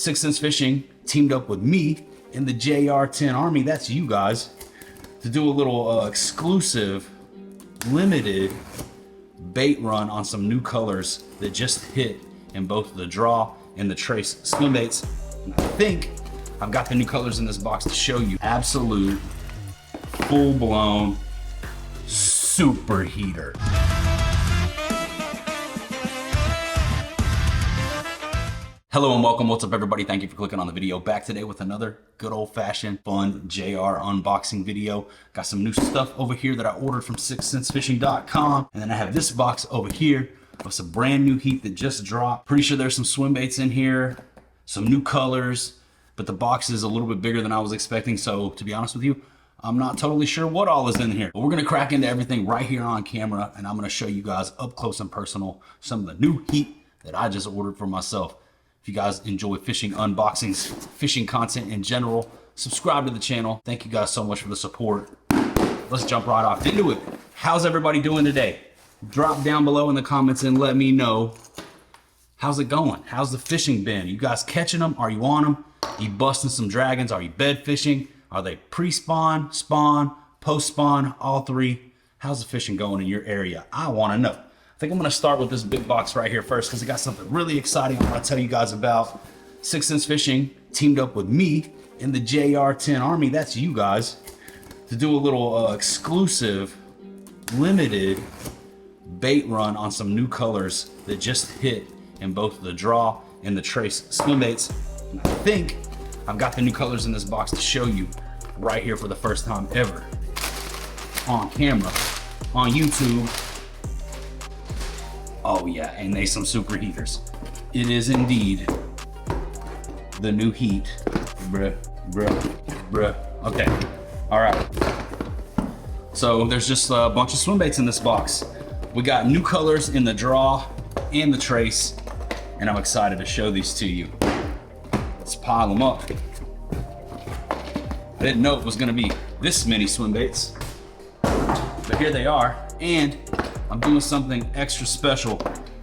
6 Sense Fishing teamed up with me in the JR10 Army, that's you guys, to do a little exclusive, limited bait run on some new colors that just hit in both the draw and the trace Swimbaits. And I think I've got the new colors in this box to show you. Absolute, full-blown super heater. Hello and welcome. What's up, everybody? Thank you for clicking on the video. Back today with another good old-fashioned fun JR unboxing video. Got some new stuff over here that I ordered from 6sensefishing.com, and then I have this box over here with some brand new heat that just dropped. Pretty sure there's some swim baits in here, some new colors, but the box is a little bit bigger than I was expecting. So to be honest with you, I'm not totally sure what all is in here, but we're gonna crack into everything right here on camera, and I'm gonna show you guys up close and personal some of the new heat that I just ordered for myself. If you guys enjoy fishing unboxings, fishing content in general, subscribe to the channel. Thank you guys so much for the support. Let's jump right off into it. How's everybody doing today? Drop down below in the comments and let me know. How's it going? How's the fishing been? You guys catching them? Are you on them? Are you busting some dragons? Are you bed fishing? Are they pre-spawn, spawn, post-spawn, all three? How's the fishing going in your area? I wanna know. I think I'm gonna start with this big box right here first because I got something really exciting I wanna tell you guys about. 6 Sense Fishing teamed up with me in the JR10 Army, that's you guys, to do a little exclusive, limited bait run on some new colors that just hit in both the draw and the trace Swimbaits. And I think I've got the new colors in this box to show you right here for the first time ever on camera, on YouTube. Oh yeah, and they some super heaters. It is indeed the new heat. Bruh. Okay, all right. So there's just a bunch of swim baits in this box. We got new colors in the draw and the trace, and I'm excited to show these to you. Let's pile them up. I didn't know it was gonna be this many swim baits, but here they are, and I'm doing something extra special.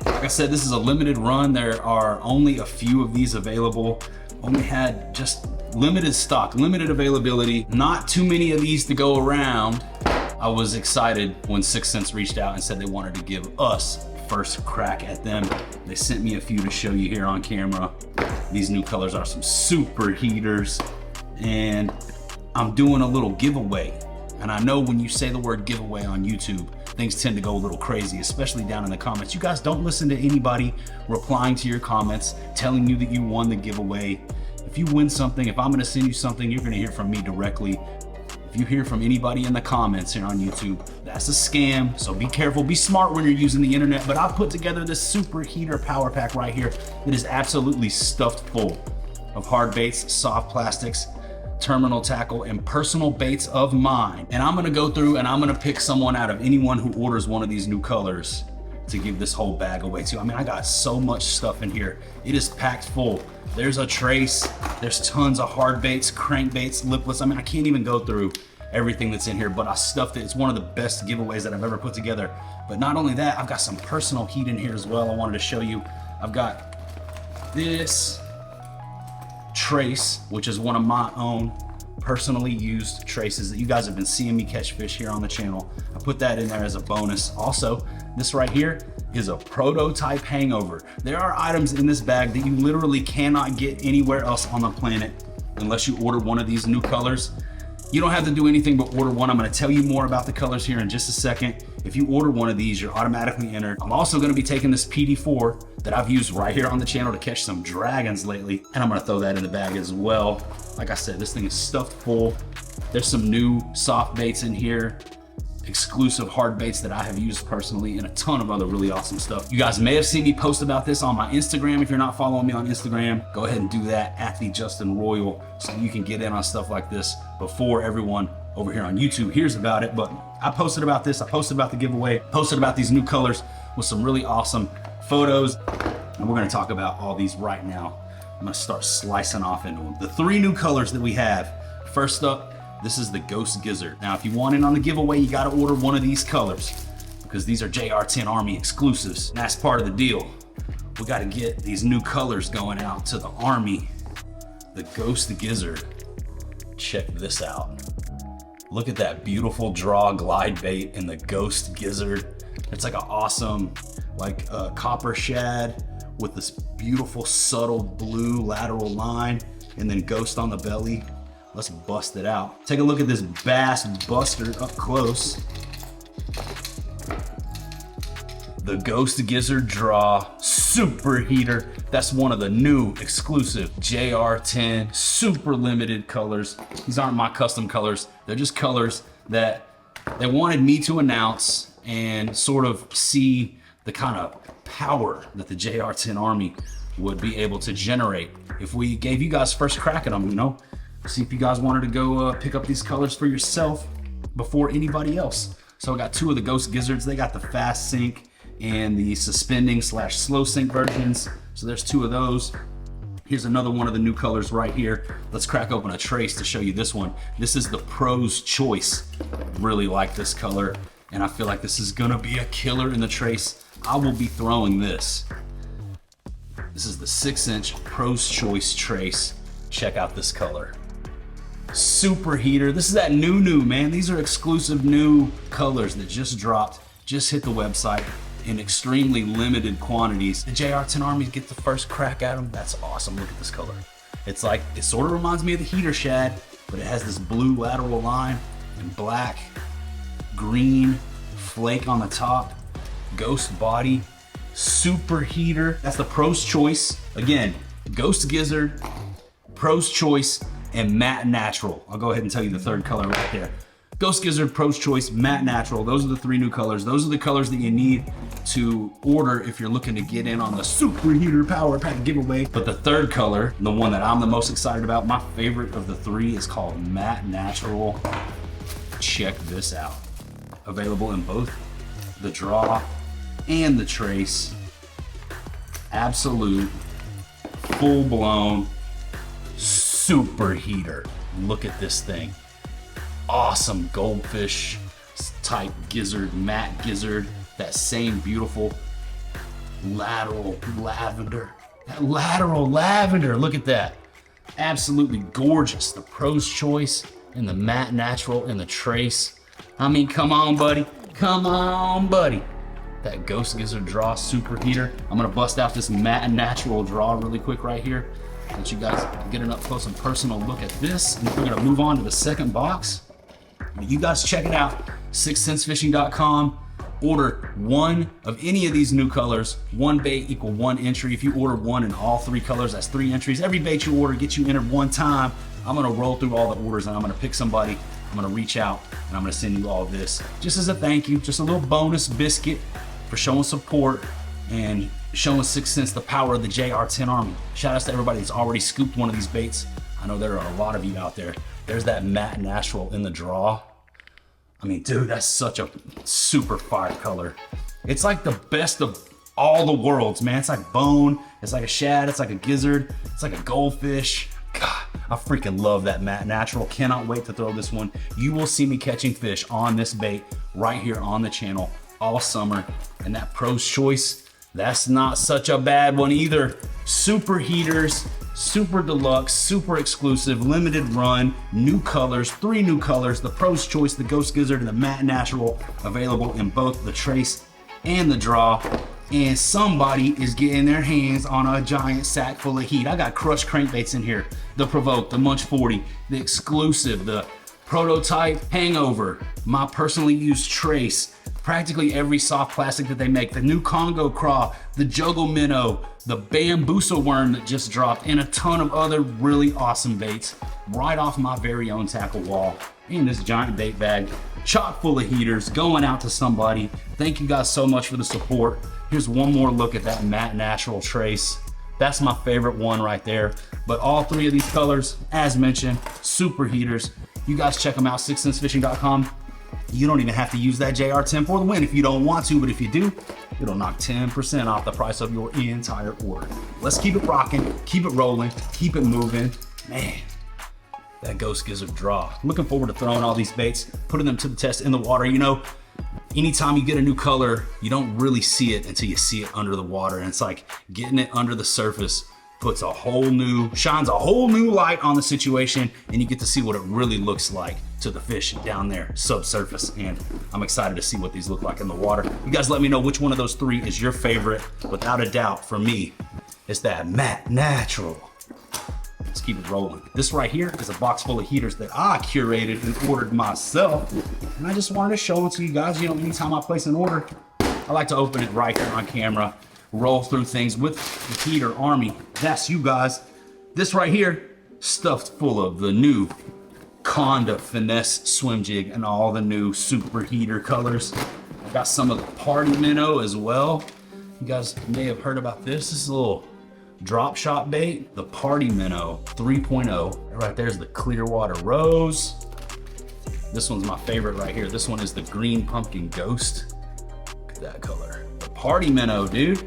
Like I said, this is a limited run. There are only a few of these available. Only had just limited stock, limited availability. Not too many of these to go around. I was excited when 6 Sense reached out and said they wanted to give us first crack at them. They sent me a few to show you here on camera. These new colors are some super heaters, and I'm doing a little giveaway. And I know when you say the word giveaway on YouTube, things tend to go a little crazy, especially down in the comments. You guys don't listen to anybody replying to your comments, telling you that you won the giveaway. If you win something, if I'm gonna send you something, you're gonna hear from me directly. If you hear from anybody in the comments here on YouTube, that's a scam. So be careful, be smart when you're using the internet. But I've put together this super heater power pack right here that is absolutely stuffed full of hard baits, soft plastics, terminal tackle, and personal baits of mine. And I'm gonna go through and I'm gonna pick someone out of anyone who orders one of these new colors to give this whole bag away to. I mean, I got so much stuff in here. It is packed full. There's a trace, there's tons of hard baits, crankbaits, lipless. I mean, I can't even go through everything that's in here, but I stuffed it. It's one of the best giveaways that I've ever put together. But not only that, I've got some personal heat in here as well. I wanted to show you. I've got this trace, which is one of my own personally used traces that you guys have been seeing me catch fish here on the channel. I put that in there as a bonus. Also, this right here is a prototype hangover. There are items in this bag that you literally cannot get anywhere else on the planet unless you order one of these new colors. You don't have to do anything but order one. I'm gonna tell you more about the colors here in just a second. If you order one of these, you're automatically entered. I'm also gonna be taking this PD4 that I've used right here on the channel to catch some dragons lately, and I'm gonna throw that in the bag as well. Like I said, this thing is stuffed full. There's some new soft baits in here, exclusive hard baits that I have used personally, and a ton of other really awesome stuff. You guys may have seen me post about this on my Instagram. If you're not following me on Instagram, go ahead and do that at the Justin Royal so you can get in on stuff like this before everyone over here on YouTube hears about it. But I posted about this, I posted about the giveaway, posted about these new colors with some really awesome photos, and we're gonna talk about all these right now. I'm gonna start slicing off into them. The 3 new colors that we have. First up, this is the Ghost Gizzard. Now, if you want in on the giveaway, you gotta order one of these colors because these are JR10 Army exclusives. And that's part of the deal. We gotta get these new colors going out to the Army the Ghost Gizzard. Check this out. Look at that beautiful draw glide bait in the Ghost Gizzard. It's like an awesome, like a copper shad with this beautiful subtle blue lateral line and then ghost on the belly. Let's bust it out. Take a look at this bass buster up close. The Ghost Gizzard Draw Super Heater. That's one of the new exclusive JR10 super limited colors. These aren't my custom colors. They're just colors that they wanted me to announce and sort of see the kind of power that the JR10 Army would be able to generate if we gave you guys first crack at them, you know? See if you guys wanted to go pick up these colors for yourself before anybody else. So I got two of the Ghost Gizzards. They got the fast sink and the suspending / slow sink versions. So there's two of those. Here's another one of the new colors right here. Let's crack open a trace to show you this one. This is the Pro's Choice. Really like this color, and I feel like this is gonna be a killer in the trace. I will be throwing this. This is the 6-inch Pro's Choice trace. Check out this color. Super heater. This is that new, man. These are exclusive new colors that just dropped, just hit the website in extremely limited quantities. The JR10 Army get the first crack at them. That's awesome. Look at this color. It's like, it sort of reminds me of the heater shad, but it has this blue lateral line and black, green flake on the top, ghost body, super heater. That's the Pro's Choice. Again, Ghost Gizzard, Pro's Choice, and Matte Natural. I'll go ahead and tell you the third color right there. Ghost Gizzard, Pro's Choice, Matte Natural. Those are the three new colors. Those are the colors that you need to order if you're looking to get in on the Super Heater Power Pack giveaway. But the third color, the one that I'm the most excited about, my favorite of the three, is called Matte Natural. Check this out. Available in both the draw and the trace. Absolute, full-blown super heater. Look at this thing. Awesome goldfish type gizzard, matte gizzard. That same beautiful lateral lavender. That lateral lavender, look at that. Absolutely gorgeous. The Pro's Choice and the Matte Natural and the trace. I mean, come on, buddy. Come on, buddy. That Ghost Gizzard Draw super heater. I'm gonna bust out this Matte Natural Draw really quick right here. Let you guys get an up close and personal look at this. And we're gonna move on to the second box. You guys check it out, 6centsfishing.com. Order one of any of these new colors. One bait equal one entry. If you order one in all three colors, that's 3 entries. Every bait you order gets you entered one time. I'm gonna roll through all the orders and I'm gonna pick somebody. I'm gonna reach out and I'm gonna send you all this just as a thank you, just a little bonus biscuit for showing support and showing 6 Cents the power of the JR10 Army. Shout out to everybody that's already scooped one of these baits. I know there are a lot of you out there. There's that Matte Natural in the draw. I mean, dude, that's such a super fire color. It's like the best of all the worlds, man. It's like bone, it's like a shad, it's like a gizzard, it's like a goldfish. God, I freaking love that Matte Natural. Cannot wait to throw this one. You will see me catching fish on this bait right here on the channel all summer. And that Pro's Choice, that's not such a bad one either. Super heaters, super deluxe, super exclusive, limited run, new colors, 3 new colors, the Pro's Choice, the Ghost Gizzard, and the Matte Natural, available in both the trace and the draw. And somebody is getting their hands on a giant sack full of heat. I got crushed crankbaits in here, the Provoke, the Munch 40, the exclusive, the prototype Hangover, my personally used trace, practically every soft plastic that they make, the new Congo Craw, the Juggle Minnow, the Bambusa Worm that just dropped, and a ton of other really awesome baits right off my very own tackle wall. And this giant bait bag chock full of heaters going out to somebody. Thank you guys so much for the support. Here's one more look at that Matte Natural trace. That's my favorite one right there. But all 3 of these colors, as mentioned, super heaters. You guys check them out, 6centsfishing.com. You don't even have to use that JR10 for the win if you don't want to, but if you do, it'll knock 10% off the price of your entire order. Let's keep it rocking, keep it rolling, keep it moving. Man, that Ghost Gizzard Draw. Looking forward to throwing all these baits, putting them to the test in the water. You know, anytime you get a new color, you don't really see it until you see it under the water. And it's like getting it under the surface shines a whole new light on the situation, and you get to see what it really looks like to the fish down there subsurface. And I'm excited to see what these look like in the water. You guys let me know which one of those three is your favorite. Without a doubt, for me, it's that matte natural. Let's keep it rolling. This right here is a box full of heaters that I curated and ordered myself. And I just wanted to show them to you guys. You know, anytime I place an order, I like to open it right here on camera, roll through things with the heater army. That's you guys. This right here, stuffed full of the new Conda Finesse swim jig and all the new super heater colors. I got some of the party minnow as well. You guys may have heard about this. This is a little drop shot bait, the party minnow 3.0. Right there's the Clearwater Rose. This one's my favorite right here. This one is the green pumpkin ghost. Look at that color. The party minnow, dude.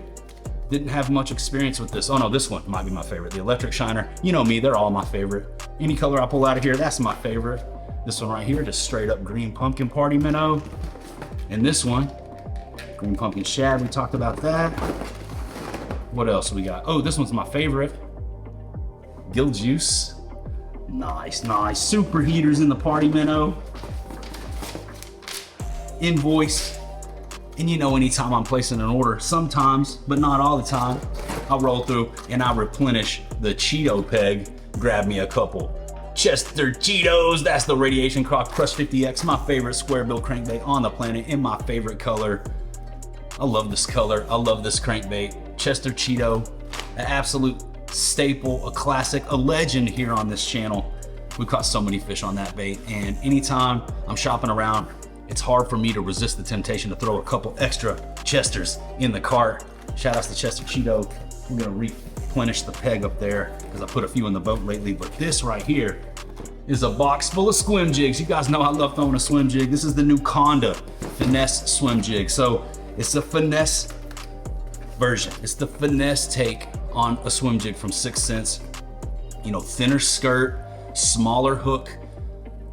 Didn't have much experience with this. Oh no, this one might be my favorite. The electric shiner. You know me, they're all my favorite. Any color I pull out of here, that's my favorite. This one right here, just straight up green pumpkin party minnow. And this one, green pumpkin shad, we talked about that. What else we got? Oh, this one's my favorite. Gill juice. Nice, nice. Super heaters in the party minnow. Invoice. And you know, anytime I'm placing an order, sometimes, but not all the time, I'll roll through and I replenish the Cheeto peg. Grab me a couple Chester Cheetos. That's the Radiation Croc Crush 50X, my favorite square bill crankbait on the planet in my favorite color. I love this color. I love this crankbait. Chester Cheeto, an absolute staple, a classic, a legend here on this channel. We caught so many fish on that bait, and anytime I'm shopping around, it's hard for me to resist the temptation to throw a couple extra Chesters in the cart. Shout outs to Chester Cheeto. We're gonna replenish the peg up there because I put a few in the boat lately, but this right here is a box full of swim jigs. You guys know I love throwing a swim jig. This is the new Conda Finesse swim jig. So it's a finesse version. It's the finesse take on a swim jig from 6th Sense. You know, thinner skirt, smaller hook,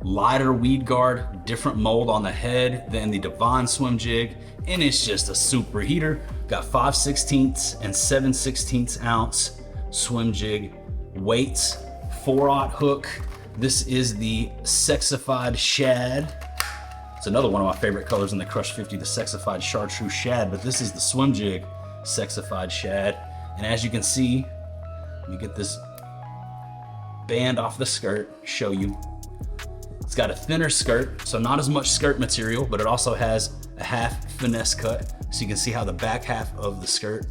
lighter weed guard, different mold on the head than the Divine swim jig, and it's just a super heater. Got 5/16 and 7/16 ounce swim jig weights, 4/0 hook. This is the Sexified Shad. It's another one of my favorite colors in the Crush 50, the Sexified Chartreuse Shad, but this is the swim jig Sexified Shad. And as you can see, let me get this band off the skirt, show you. It's got a thinner skirt, so not as much skirt material, but it also has a half finesse cut. So you can see how the back half of the skirt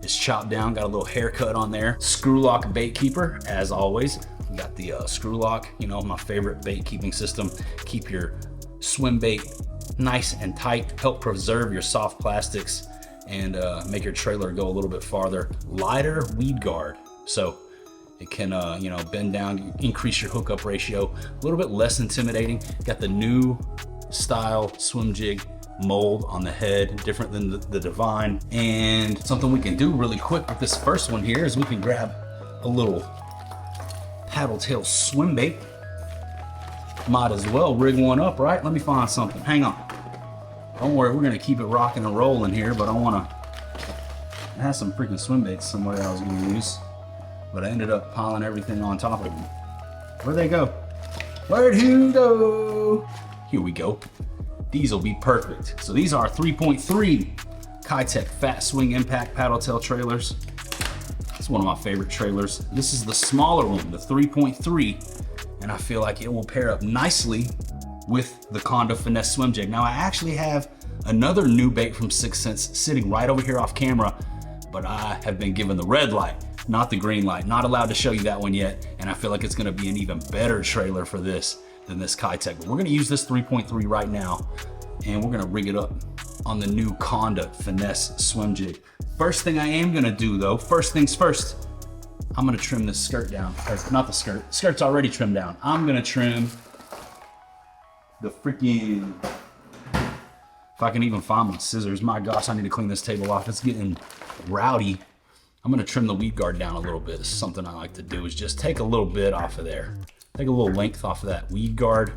is chopped down, got a little haircut on there. Screw lock bait keeper, as always. We got the screw lock, you know, my favorite bait keeping system. Keep your swim bait nice and tight, help preserve your soft plastics, and make your trailer go a little bit farther. Lighter weed guard, so it can, you know, bend down, increase your hookup ratio, a little bit less intimidating. Got the new style swim jig mold on the head, different than the Divine. And something we can do really quick with this first one here is we can grab a little paddle tail swim bait. Might as well rig one up, right? Let me find something, hang on. Don't worry, we're gonna keep it rocking and rolling here, but I have some freaking swim baits somewhere I was gonna use, but I ended up piling everything on top of them. Where'd they go? Where'd who go? Here we go. These will be perfect. So these are 3.3 Kitech Fat Swing Impact Paddle Tail trailers. It's one of my favorite trailers. This is the smaller one, the 3.3, and I feel like it will pair up nicely with the Conda Finesse swim jig. Now I actually have another new bait from 6th Sense sitting right over here off camera, but I have been given the red light, not the green light. Not allowed to show you that one yet, and I feel like it's gonna be an even better trailer for this than this Kitech. But we're gonna use this 3.3 right now, and we're gonna rig it up on the new Conda Finesse swim jig. First thing I am gonna do though, first things first, I'm gonna trim this skirt down. Or not the skirt, skirt's already trimmed down. I'm gonna trim the freaking, if I can even find my scissors, my gosh, I need to clean this table off. It's getting rowdy. I'm gonna trim the weed guard down a little bit. This is something I like to do, is just take a little bit off of there. Take a little length off of that weed guard.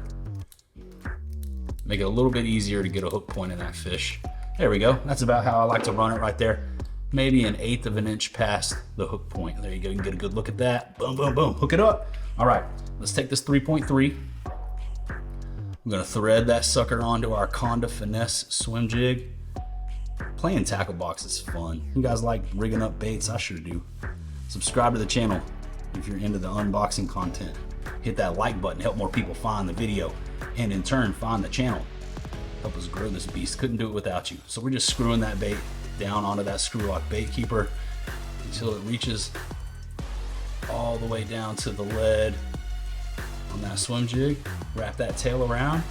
Make it a little bit easier to get a hook point in that fish. There we go. That's about how I like to run it right there. maybe 1/8 of an inch past the hook point. There you go, you can get a good look at that. Boom, boom, boom, hook it up. All right, let's take this 3.3. I'm gonna thread that sucker onto our Conda Finesse swim jig. Playing tackle box is fun. You guys like rigging up baits? I sure do. Subscribe to the channel if you're into the unboxing content. Hit that like button, help more people find the video, and in turn find the channel. Help us grow this beast. Couldn't do it without you. So we're just screwing that bait down onto that screw lock bait keeper until it reaches all the way down to the lead on that swim jig. Wrap that tail around.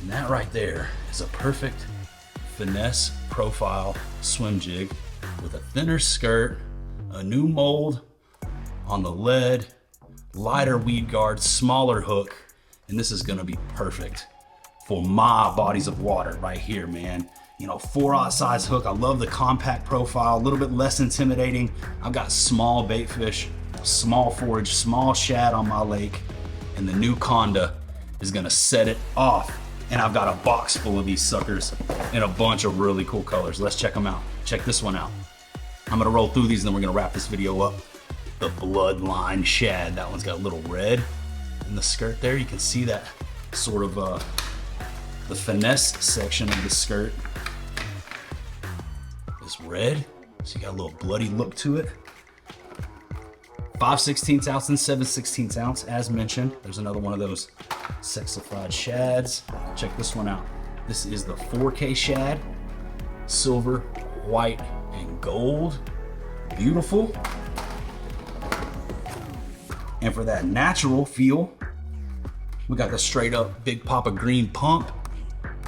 And that right there is a perfect finesse profile swim jig with a thinner skirt, a new mold on the lead, lighter weed guard, smaller hook, and this is gonna be perfect for my bodies of water right here, man. You know, 4/0 size hook. I love the compact profile, a little bit less intimidating. I've got small bait fish, small forage, small shad on my lake, and the new Conda is gonna set it off. And I've got a box full of these suckers in a bunch of really cool colors. Let's check them out. Check this one out. I'm gonna roll through these and then we're gonna wrap this video up. The Bloodline shad. That one's got a little red in the skirt there. You can see that sort of the finesse section of the skirt is red. So you got a little bloody look to it. 5/16 ounce and 7/16 ounce, as mentioned. There's another one of those sexified shads. Check this one out. This is the 4K shad, silver, white, and gold. Beautiful. And for that natural feel, we got the straight up Big Papa green pump,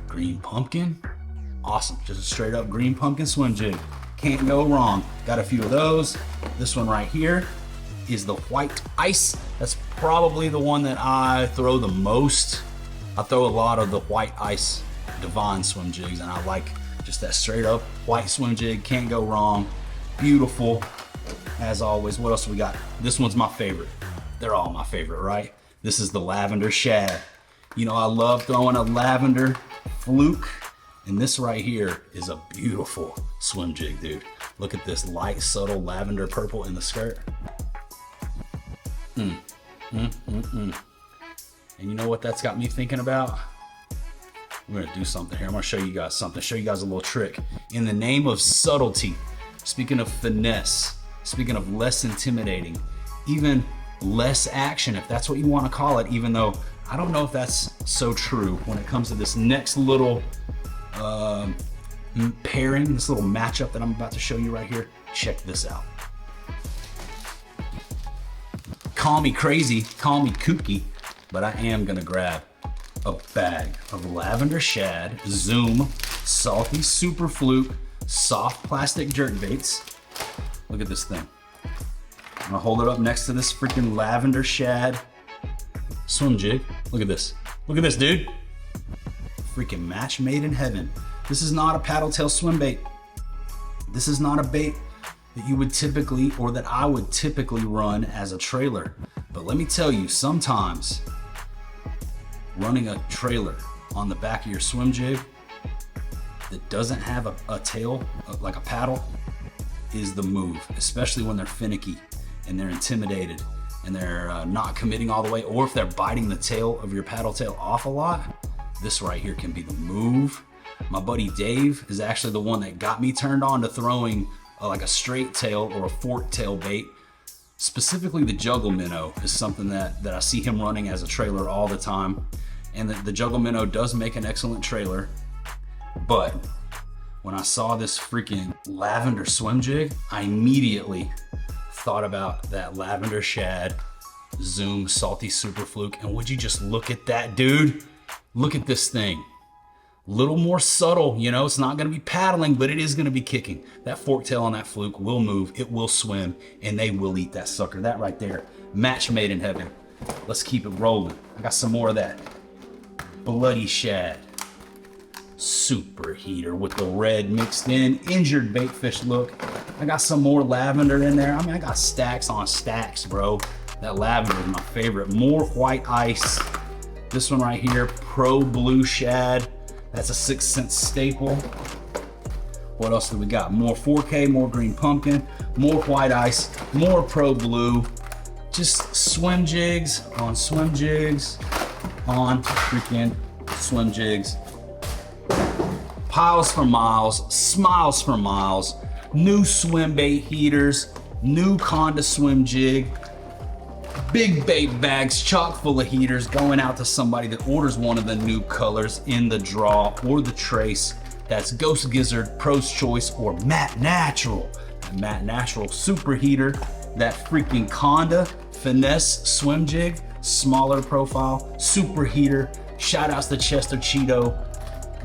green pumpkin. Awesome, just a straight up green pumpkin swim jig. Can't go wrong. Got a few of those. This one right here is the white ice. That's probably the one that I throw the most. I throw a lot of the white ice Divine swim jigs, and I like just that straight up white swim jig. Can't go wrong. Beautiful, as always. What else we got? This one's my favorite. They're all my favorite, right? This is the lavender shad. You know, I love throwing a lavender Fluke, and this right here is a beautiful swim jig, dude. Look at this light, subtle lavender purple in the skirt. And you know what that's got me thinking about? We're gonna do something here. I'm gonna show you guys something, show you guys a little trick. In the name of subtlety, speaking of finesse, speaking of less intimidating, even less action, if that's what you wanna call it, even though I don't know if that's so true when it comes to this next little pairing, this little matchup that I'm about to show you right here. Check this out. Call me crazy, call me kooky, but I am gonna grab a bag of lavender shad, Zoom, salty super fluke, soft plastic jerk baits. Look at this thing. I'm gonna hold it up next to this freaking lavender shad swim jig. Look at this. Look at this, dude. Freaking match made in heaven. This is not a paddle tail swim bait. This is not a bait that you would typically, or that I would typically run as a trailer. But let me tell you, sometimes running a trailer on the back of your swim jig that doesn't have a tail, like a paddle, is the move, especially when they're finicky and they're intimidated and they're not committing all the way, or if they're biting the tail of your paddle tail off a lot. This right here can be the move. My buddy Dave is actually the one that got me turned on to throwing like a straight tail or a fork tail bait. Specifically the juggle minnow is something that I see him running as a trailer all the time. And the juggle minnow does make an excellent trailer. But when I saw this freaking lavender swim jig, I immediately thought about that lavender shad, Zoom, salty super fluke. And would you just look at that, dude? Look at this thing. Little more subtle, you know, it's not gonna be paddling, but it is gonna be kicking. That fork tail on that fluke will move, it will swim, and they will eat that sucker. That right there, match made in heaven. Let's keep it rolling. I got some more of that bloody shad. Super heater with the red mixed in, injured bait fish look. I got some more lavender in there. I mean, I got stacks on stacks, bro. That lavender is my favorite. More white ice. This one right here, Pro Blue Shad. That's a 6 cent staple. What else do we got? More 4K, more green pumpkin, more white ice, more pro blue. Just swim jigs on swim jigs on freaking swim jigs. Piles for miles, smiles for miles. New swim bait heaters, new Conda swim jig. Big bait bags chock full of heaters going out to somebody that orders one of the new colors in the draw or the trace. That's Ghost Gizzard, Pro's Choice, or Matte Natural. The Matte Natural super heater, that freaking Conda finesse swim jig, smaller profile, super heater. Shout outs to Chester Cheeto,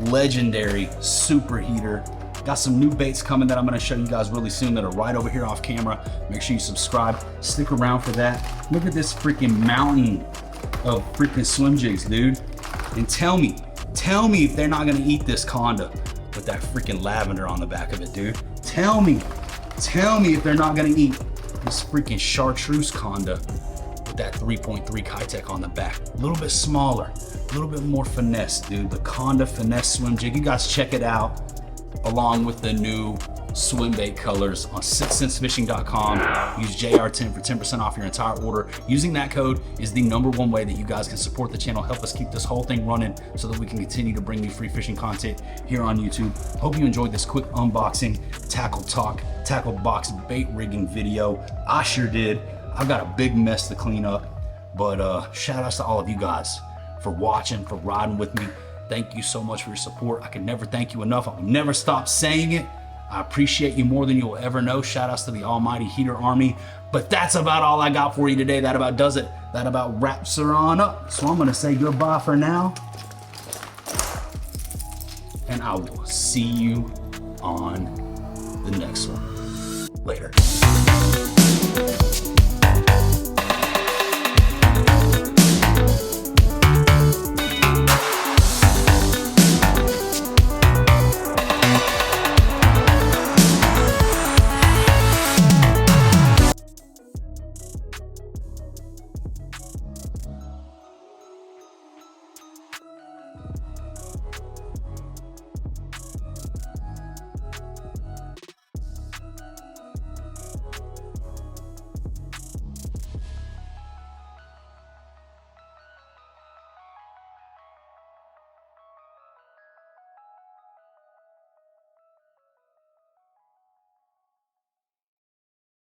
legendary super heater. Got some new baits coming that I'm gonna show you guys really soon that are right over here off camera. Make sure you subscribe, stick around for that. Look at this freaking mountain of freaking swim jigs, dude. And tell me if they're not gonna eat this Conda with that freaking lavender on the back of it, dude. Tell me if they're not gonna eat this freaking chartreuse Conda with that 3.3 Kitech on the back. A little bit smaller, a little bit more finesse, dude. The Conda finesse swim jig. You guys check it out along with the new swim bait colors on sixcentfishing.com. Use JR10 for 10% off your entire order. Using that code is the #1 way that you guys can support the channel, help us keep this whole thing running so that we can continue to bring you free fishing content here on YouTube. Hope you enjoyed this quick unboxing, tackle box bait rigging video. I sure did. I've got a big mess to clean up, but shout outs to all of you guys for watching, for riding with me. Thank you so much for your support. I can never thank you enough. I will never stop saying it. I appreciate you more than you'll ever know. Shout outs to the almighty heater army. But that's about all I got for you today. That about does it. That about wraps her on up. So I'm gonna say goodbye for now. And I will see you on the next one. Later.